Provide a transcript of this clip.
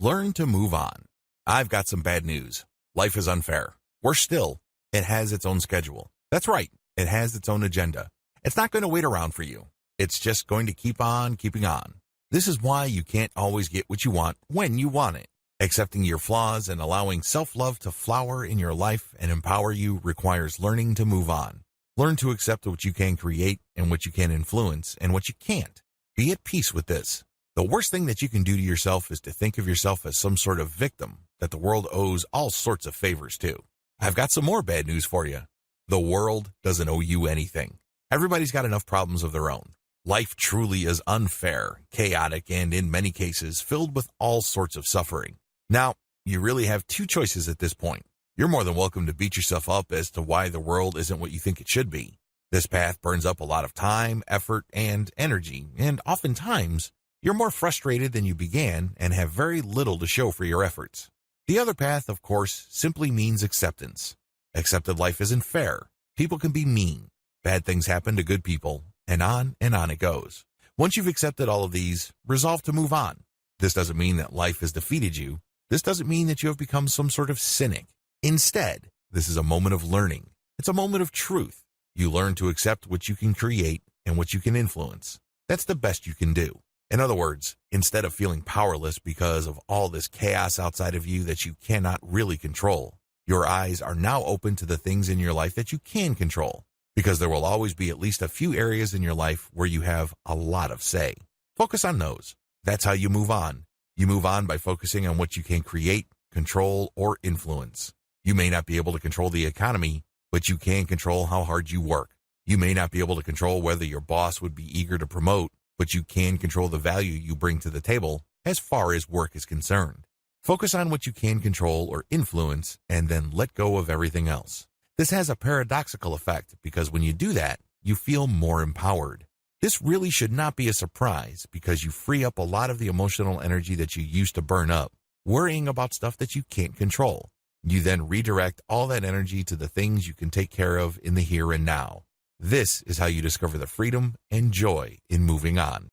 Learn to move on. I've got some bad news. Life is unfair. Worse still, it has its own schedule. That's right, it has its own agenda. It's not going to wait around for you. It's just going to keep on keeping on. This is why you can't always get what you want when you want it. Accepting your flaws and allowing self-love to flower in your life and empower you requires learning to move on. Learn to accept what you can create and what you can influence and what you can't. Be at peace with this. The worst thing that you can do to yourself is to think of yourself as some sort of victim that the world owes all sorts of favors to. I've got some more bad news for you. The world doesn't owe you anything. Everybody's got enough problems of their own. Life truly is unfair, chaotic, and in many cases filled with all sorts of suffering. Now, you really have two choices at this point. You're more than welcome to beat yourself up as to why the world isn't what you think it should be. This path burns up a lot of time, effort, and energy, and oftentimes, you're more frustrated than you began and have very little to show for your efforts. The other path, of course, simply means acceptance. Accepted life isn't fair. People can be mean. Bad things happen to good people, and on it goes. Once you've accepted all of these, resolve to move on. This doesn't mean that life has defeated you. This doesn't mean that you have become some sort of cynic. Instead, this is a moment of learning. It's a moment of truth. You learn to accept what you can create and what you can influence. That's the best you can do. In other words, instead of feeling powerless because of all this chaos outside of you that you cannot really control, your eyes are now open to the things in your life that you can control, because there will always be at least a few areas in your life where you have a lot of say. Focus on those. That's how you move on. You move on by focusing on what you can create, control, or influence. You may not be able to control the economy, but you can control how hard you work. You may not be able to control whether your boss would be eager to promote, but you can control the value you bring to the table as far as work is concerned. Focus on what you can control or influence, and then let go of everything else. This has a paradoxical effect because when you do that, you feel more empowered. This really should not be a surprise because you free up a lot of the emotional energy that you used to burn up, worrying about stuff that you can't control. You then redirect all that energy to the things you can take care of in the here and now. This is how you discover the freedom and joy in moving on.